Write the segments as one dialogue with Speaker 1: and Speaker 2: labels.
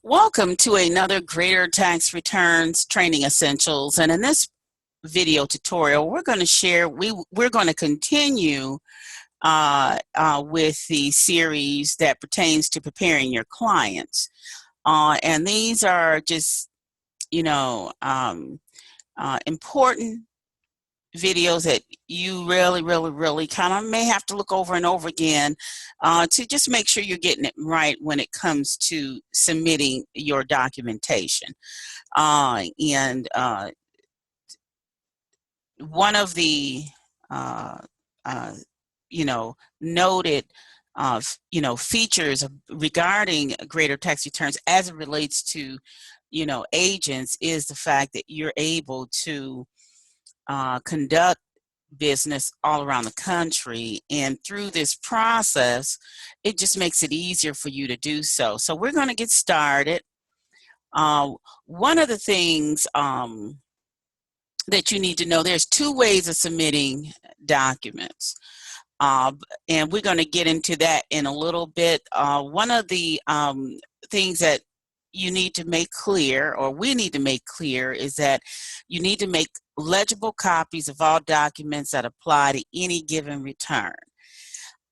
Speaker 1: Welcome to another Greater Tax Returns Training Essentials. And in this video tutorial, we're going to share, we're going to continue with the series that pertains to preparing your clients. And these are just, important videos that you really kind of may have to look over and over again to just make sure you're getting it right when it comes to submitting your documentation. And one of the noted features regarding greater tax returns as it relates to agents is the fact that you're able to conduct business all around the country, and through this process it just makes it easier for you to do so. So we're going to get started. One of the things that you need to know, there's two ways of submitting documents, and we're going to get into that in a little bit. One of the things that you need to make clear, or we need to make clear, is that you need to make legible copies of all documents that apply to any given return.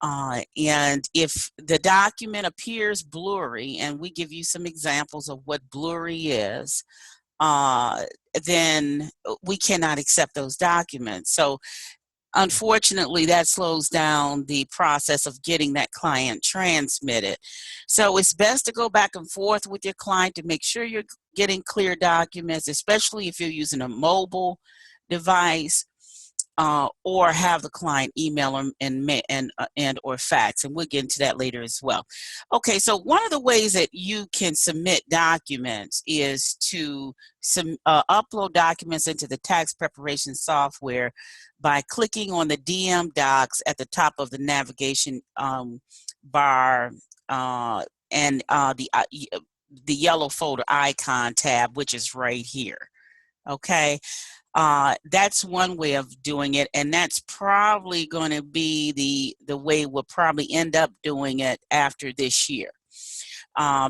Speaker 1: And if the document appears blurry, and we give you some examples of what blurry is, then we cannot accept those documents. So unfortunately, that slows down the process of getting that client transmitted. So it's best to go back and forth with your client to make sure you're getting clear documents, especially if you're using a mobile device, or have the client email them and or fax, and we'll get into that later as well. Okay, so one of the ways that you can submit documents is to upload documents into the tax preparation software by clicking on the DM Docs at the top of the navigation bar, and the yellow folder icon tab, which is right here. Okay. That's one way of doing it, and that's probably going to be the way we'll probably end up doing it after this year.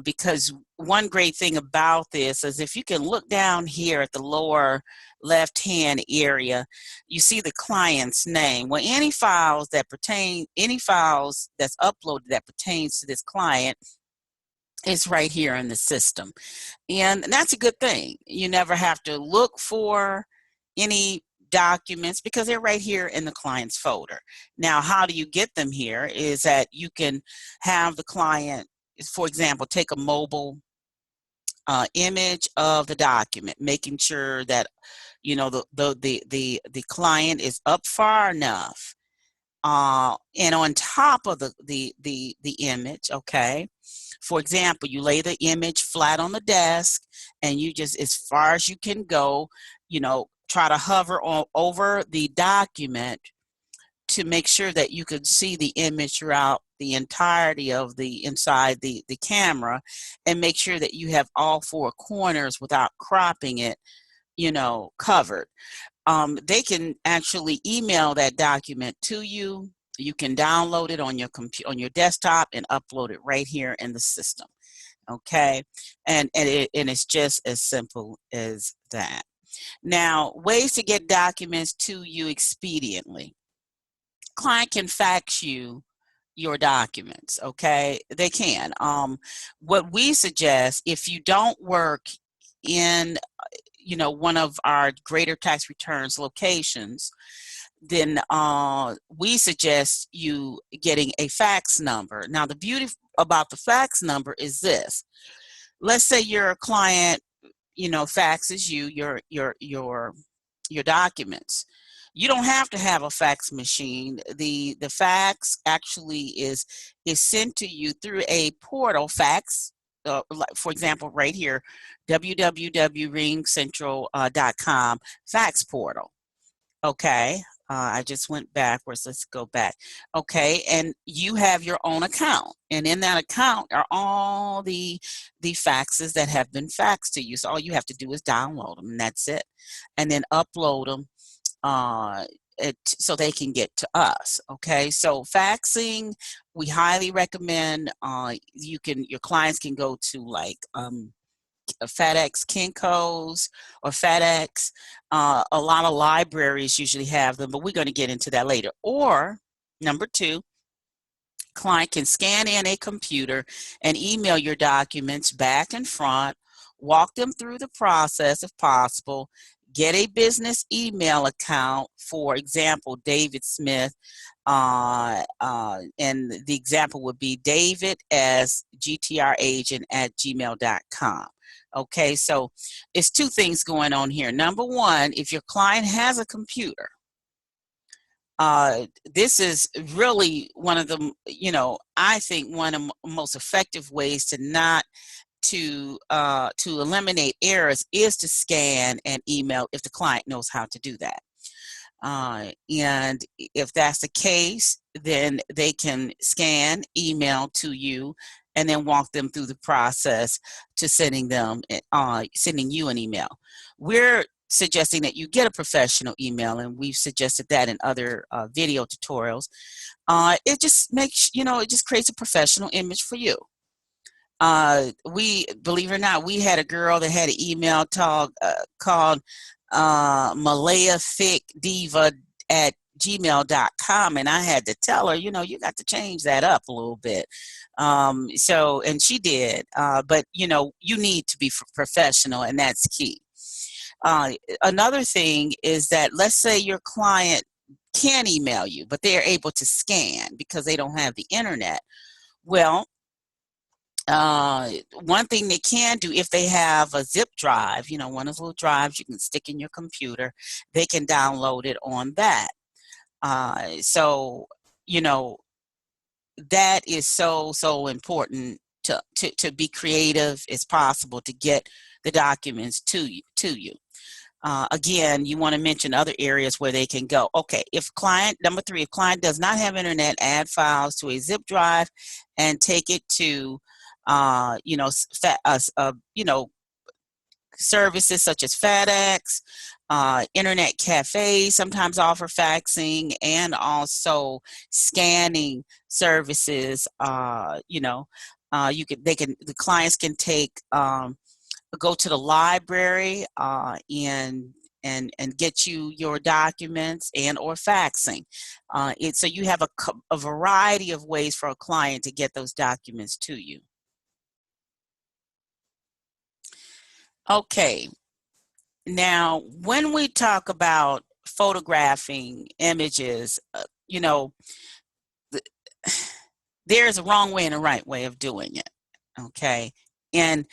Speaker 1: Because one great thing about this is, if you can look down here at the lower left-hand area, you see the client's name. Well, any files that's uploaded that pertains to this client is right here in the system, and that's a good thing. You never have to look for any documents because they're right here in the client's folder. Now, how do you get them here is that you can have the client, for example, take a mobile image of the document, making sure that the client is up far enough, and on top of the image. Okay, for example, you lay the image flat on the desk, and you just, as far as you can go, try to hover over the document to make sure that you can see the image throughout the entirety of the inside the camera, and make sure that you have all four corners without cropping it, covered. They can actually email that document to you. You can download it on your desktop and upload it right here in the system. Okay, and it's just as simple as that. Now, ways to get documents to you expediently. Client can fax you your documents. Okay, they can. What we suggest, if you don't work in one of our greater tax returns locations, then we suggest you getting a fax number. Now, the beauty about the fax number is this: let's say your client faxes you your documents. You don't have to have a fax machine. The fax actually is sent to you through a portal fax. For example, right here, www.ringcentral.com fax portal. Okay, I just went backwards. Let's go back. Okay, and you have your own account, and in that account are all the faxes that have been faxed to you. So all you have to do is download them, and that's it, and then upload them so they can get to us. Okay, so faxing, we highly recommend. Your clients can go to like FedEx, Kinko's, or FedEx. A lot of libraries usually have them, but we're going to get into that later. Or number two, client can scan in a computer and email your documents back and front, walk them through the process if possible, get a business email account, for example, David Smith, and the example would be David as gtragent@gmail.com. Okay, so it's two things going on here. Number one, if your client has a computer, this is really one of the, I think one of the most effective ways to eliminate errors is to scan and email if the client knows how to do that. And if that's the case, then they can scan, email to you, and then walk them through the process to sending you an email. We're suggesting that you get a professional email, and we've suggested that in other video tutorials. It just makes, it just creates a professional image for you. We, believe it or not, we had a girl that had an email called Malaya Thick Diva at gmail.com, and I had to tell her, you got to change that up a little bit. And she did, but you need to be professional, and that's key. Another thing is that, let's say your client can email you, but they're able to scan because they don't have the internet. Well, one thing they can do, if they have a zip drive, one of those little drives you can stick in your computer, they can download it on that. So, that is so important to be creative as possible to get the documents to you. Again, you want to mention other areas where they can go. Okay, number three, if client does not have internet, add files to a zip drive and take it to services such as FedEx, internet cafes sometimes offer faxing, and also scanning services. The clients can go to the library and get you your documents and or faxing. So you have a variety of ways for a client to get those documents to you. Okay, now when we talk about photographing images, there's a wrong way and a right way of doing it. Okay, and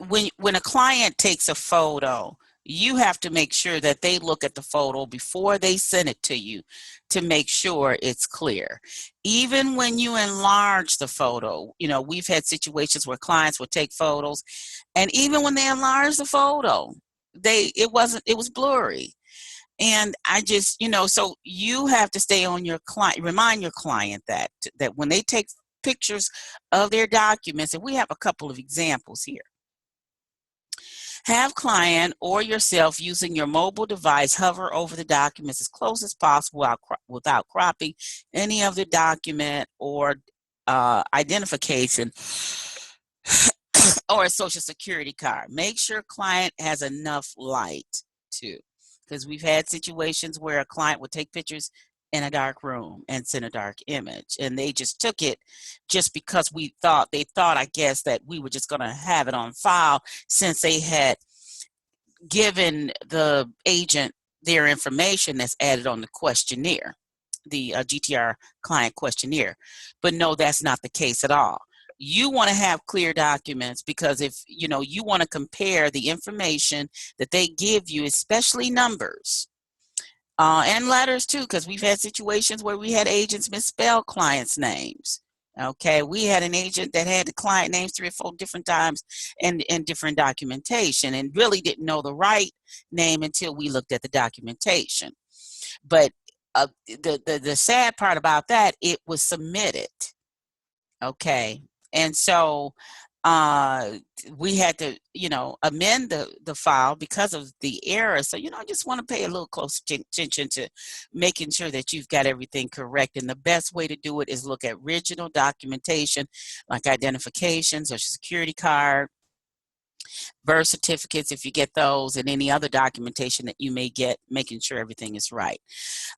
Speaker 1: when a client takes a photo, you have to make sure that they look at the photo before they send it to you to make sure it's clear. Even when you enlarge the photo, we've had situations where clients would take photos, and even when they enlarge the photo, it was blurry. And I just, so you have to stay on your client, remind your client that when they take pictures of their documents, and we have a couple of examples here. Have client or yourself using your mobile device hover over the documents as close as possible without cropping any of the document or identification or a social security card. Make sure client has enough light too, because we've had situations where a client would take pictures in a dark room and send a dark image, and they just took it just because they thought, I guess, that we were just going to have it on file since they had given the agent their information that's added on the questionnaire, the GTR client questionnaire. But no, that's not the case at all. You want to have clear documents, because if you want to compare the information that they give you, especially numbers, and letters too, because we've had situations where we had agents misspell clients' names. Okay, we had an agent that had the client names 3 or 4 different times in different documentation, and really didn't know the right name until we looked at the documentation. But the sad part about that, it was submitted. Okay, and so uh, we had to, amend the file because of the error. So, I just want to pay a little close attention to making sure that you've got everything correct. And the best way to do it is look at original documentation like identification, social security card, birth certificates if you get those, and any other documentation that you may get, making sure everything is right.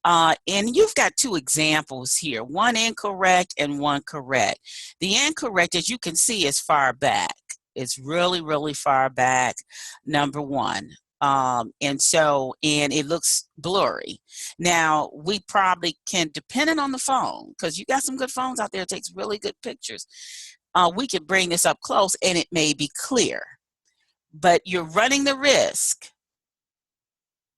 Speaker 1: And you've got two examples here, one incorrect and one correct. The incorrect, as you can see, is far back. It's really, really far back, number one. And it looks blurry. Now, we probably can, depending on the phone, because you got some good phones out there, it takes really good pictures. We could bring this up close and it may be clear, but you're running the risk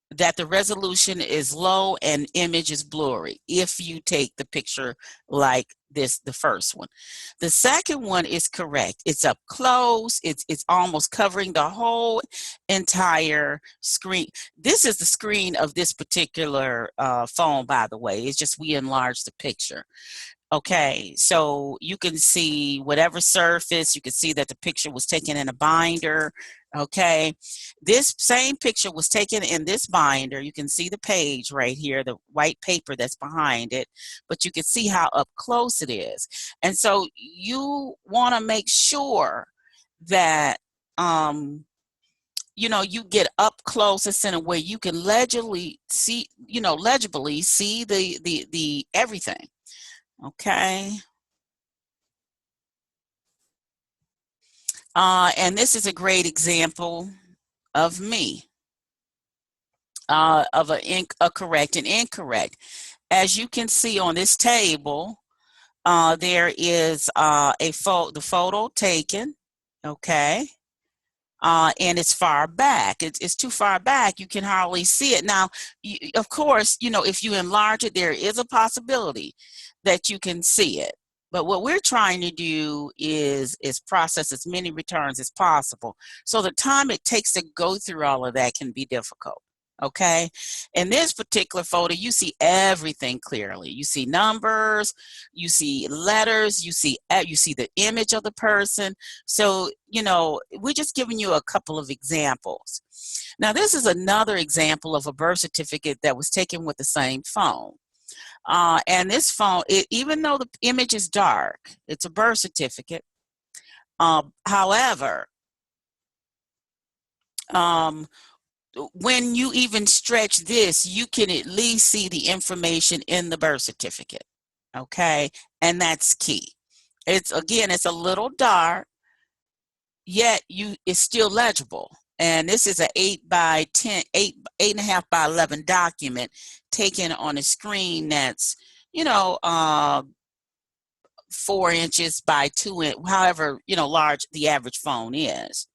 Speaker 1: that the resolution is low and image is blurry if you take the picture like this, the first one. The second one is correct. It's up close. It's almost covering the whole entire screen. This is the screen of this particular phone, by the way. It's just we enlarged the picture. Okay, so you can see whatever surface, you can see that the picture was taken in a binder. Okay, this same picture was taken in this binder. You can see the page right here, the white paper that's behind it, but you can see how up close it is. And so you want to make sure that you get up close and center where you can legibly see, the everything. Okay. And this is a great example of me, of a correct and incorrect. As you can see on this table, there is the photo taken, okay, and it's far back. It's too far back. You can hardly see it. Now, of course, if you enlarge it, there is a possibility that you can see it. But what we're trying to do is process as many returns as possible. So the time it takes to go through all of that can be difficult. Okay. In this particular photo, you see everything clearly. You see numbers, you see letters, you see the image of the person. So, we're just giving you a couple of examples. Now, this is another example of a birth certificate that was taken with the same phone. And this phone, even though the image is dark, it's a birth certificate. However, when you even stretch this, you can at least see the information in the birth certificate. Okay, and that's key. It's a little dark, yet it's still legible. And this is an 8.5 by 11 document taken on a screen that's 4 inches by 2 inch, however large the average phone is.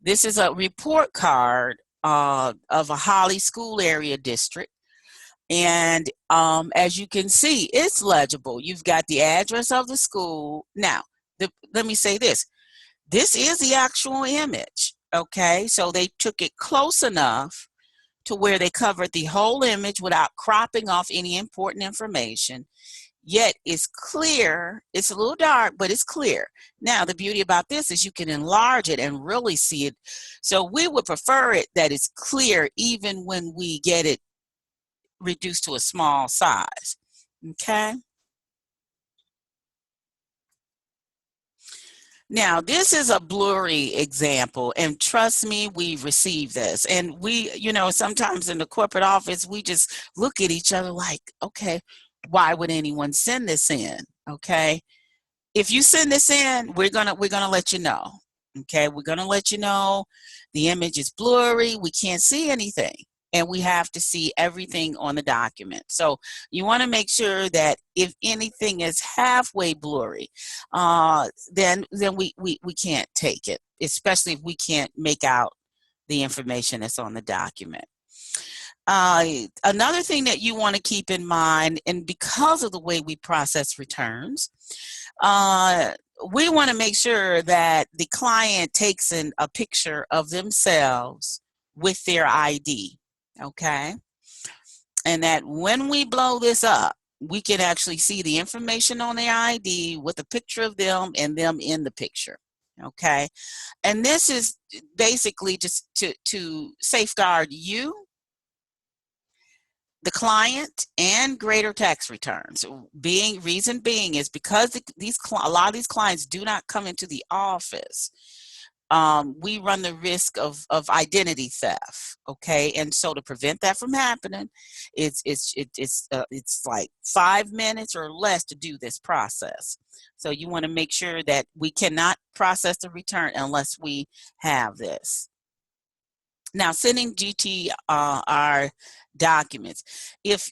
Speaker 1: This is a report card of a Holly school area district. And as you can see, it's legible. You've got the address of the school. Now, let me say this. This is the actual image, okay? So they took it close enough to where they covered the whole image without cropping off any important information. Yet it's clear. It's a little dark, but it's clear. Now, the beauty about this is you can enlarge it and really see it. So we would prefer it that it's clear even when we get it reduced to a small size, okay? Now, this is a blurry example, and trust me, we've received this. And we, sometimes in the corporate office, we just look at each other like, okay, why would anyone send this in? Okay. If you send this in, we're gonna let you know. Okay, we're gonna let you know the image is blurry, we can't see anything, and we have to see everything on the document. So you want to make sure that if anything is halfway blurry, then we can't take it, especially if we can't make out the information that's on the document. Another thing that you want to keep in mind, and because of the way we process returns, we want to make sure that the client takes a picture of themselves with their ID, okay? And that when we blow this up, we can actually see the information on their ID with a picture of them and them in the picture, Okay, and this is basically just to safeguard you, the client, and greater tax returns. Reason being is because a lot of these clients do not come into the office. We run the risk of identity theft. Okay, and so to prevent that from happening, it's like 5 minutes or less to do this process. So you want to make sure that we cannot process the return unless we have this. Now, sending GTR documents. If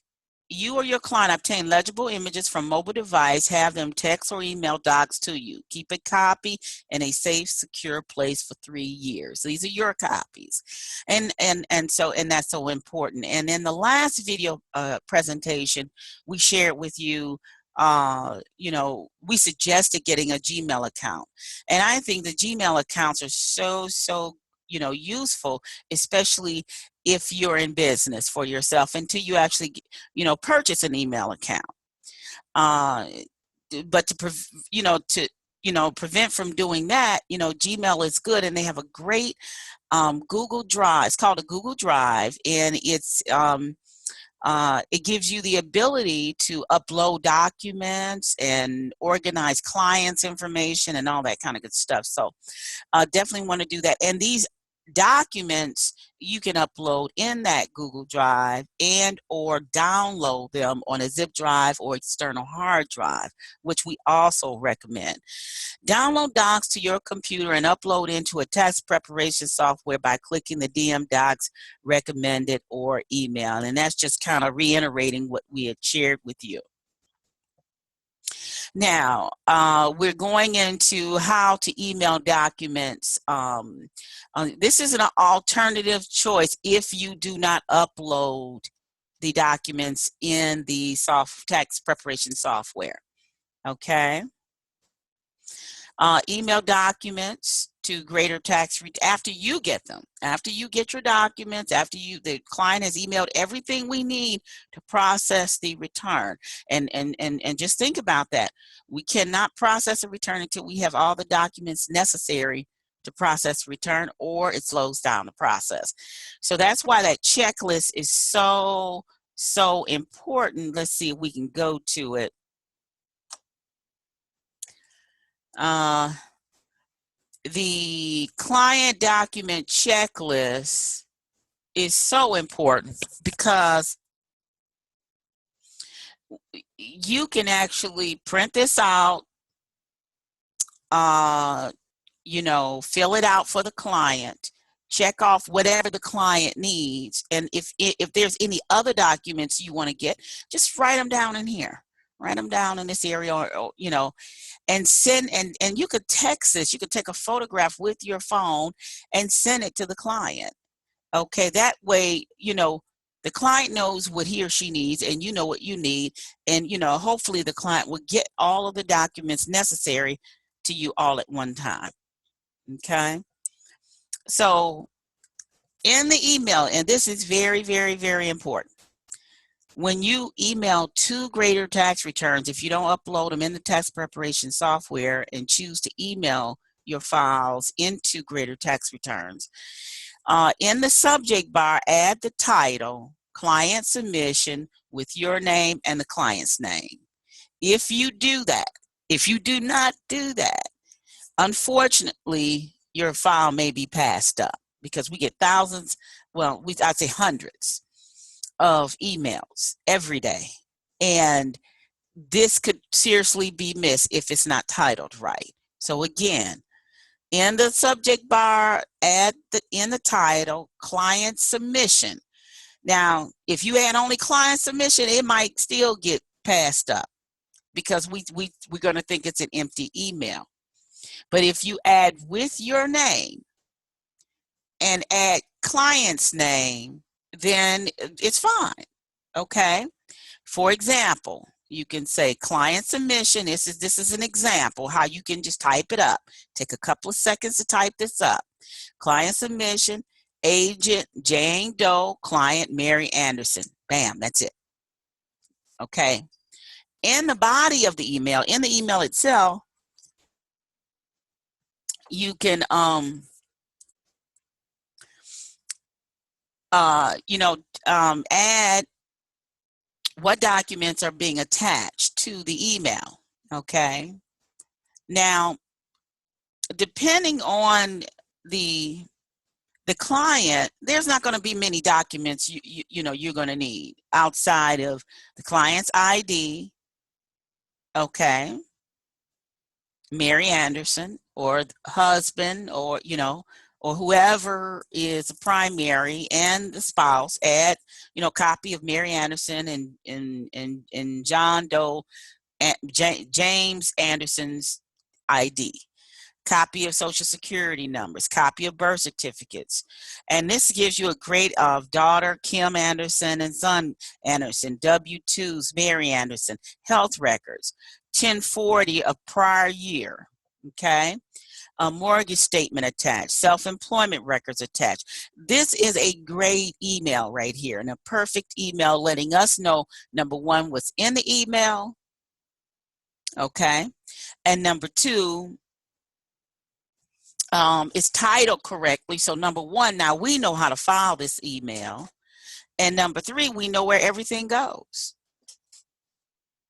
Speaker 1: you or your client obtain legible images from mobile device, have them text or email docs to you. Keep a copy in a safe, secure place for 3 years. These are your copies. And that's so important. And in the last video presentation, we shared with you, we suggested getting a Gmail account. And I think the Gmail accounts are so useful, especially if you're in business for yourself until you actually purchase an email account. But to prevent from doing that, Gmail is good, and they have a great Google Drive. It's called a Google Drive, and it gives you the ability to upload documents and organize clients' information and all that kind of good stuff. So definitely want to do that. And these documents you can upload in that Google Drive and or download them on a zip drive or external hard drive, which we also recommend. Download docs to your computer and upload into a tax preparation software by clicking the DM Docs recommended or email. And that's just kind of reiterating what we had shared with you. Now, we're going into how to email documents. This is an alternative choice if you do not upload the documents in the tax preparation software. Okay. Email documents to greater tax after you get them. After you get your documents, after the client has emailed everything we need to process the return. And just think about that. We cannot process a return until we have all the documents necessary to process return, or it slows down the process. So that's why that checklist is so important. Let's see if we can go to it. The client document checklist is so important because you can actually print this out, fill it out for the client, check off whatever the client needs, and if there's any other documents you want to get, just write them down in here. Write them down in this area, or and send, and you could text this. You could take a photograph with your phone and send it to the client. Okay, that way, the client knows what he or she needs, and you know what you need, and hopefully the client will get all of the documents necessary to you all at one time. Okay, so in the email, and this is very, very, very important. When you email 2 greater tax returns, if you don't upload them in the tax preparation software and choose to email your files into greater tax returns, in the subject bar, add the title, client submission, with your name and the client's name. If you do that, if you do not do that, unfortunately, your file may be passed up, because we get thousands, I'd say hundreds of emails every day, and this could seriously be missed if it's not titled right. So again, in the subject bar, add in the title, client submission. Now, if you add only client submission, it might still get passed up because we're going to think it's an empty email. But if you add with your name and add client's name, then it's fine. Okay. For example, you can say client submission. This is an example how you can just type it up. Take a couple of seconds to type this up. Client submission, agent Jane Doe, client Mary Anderson. Bam, that's it. Okay. In the body of the email, in the email itself, you can, add what documents are being attached to the email, okay? Now, depending on the client, there's not going to be many documents you're going to need outside of the client's ID, okay, Mary Anderson, or husband, or or whoever is a primary, and the spouse. Add copy of Mary Anderson and John Doe and James Anderson's ID. Copy of social security numbers, copy of birth certificates. And this gives you a grade of daughter Kim Anderson and son Anderson, W-2s Mary Anderson, health records, 1040 of prior year, okay? A mortgage statement attached, self-employment records attached. This is a great email right here, and a perfect email letting us know, number one, what's in the email, okay? And number two, it's titled correctly. So number one, now we know how to file this email. And number three, we know where everything goes.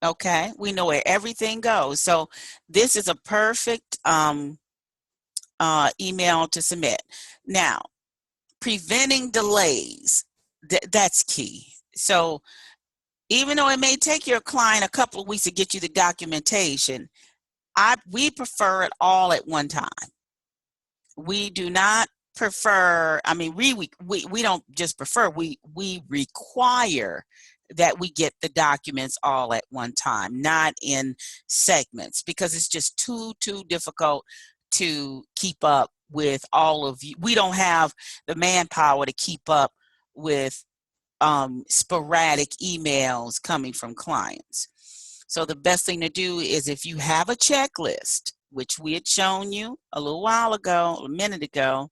Speaker 1: Okay, we know where everything goes. So this is a perfect email to submit. Now, preventing delays, that's key. So even though it may take your client a couple of weeks to get you the documentation, we prefer it all at one time. We do not prefer, I mean, we don't just prefer, we require that we get the documents all at one time, not in segments, because it's just too difficult to keep up with all of you. We don't have the manpower to keep up with sporadic emails coming from clients. So the best thing to do is, if you have a checklist, which we had shown you a little while ago, a minute ago,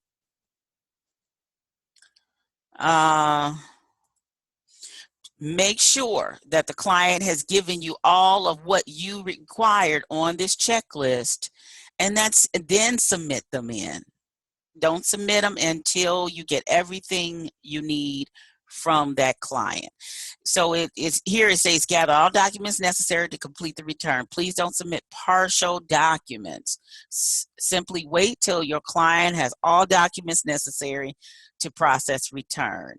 Speaker 1: make sure that the client has given you all of what you required on this checklist, and then submit them in. Don't submit them until you get everything you need from that client. So here it says, gather all documents necessary to complete the return. Please don't submit partial documents. Simply wait till your client has all documents necessary to process return.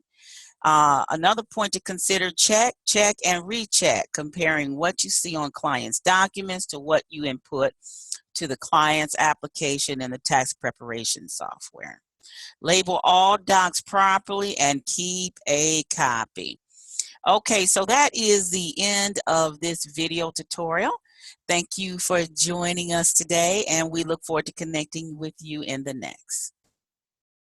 Speaker 1: Another point to consider: check, and recheck, comparing what you see on client's documents to what you input to the client's application in the tax preparation software. Label all docs properly and keep a copy. Okay, so that is the end of this video tutorial. Thank you for joining us today, and we look forward to connecting with you in the next.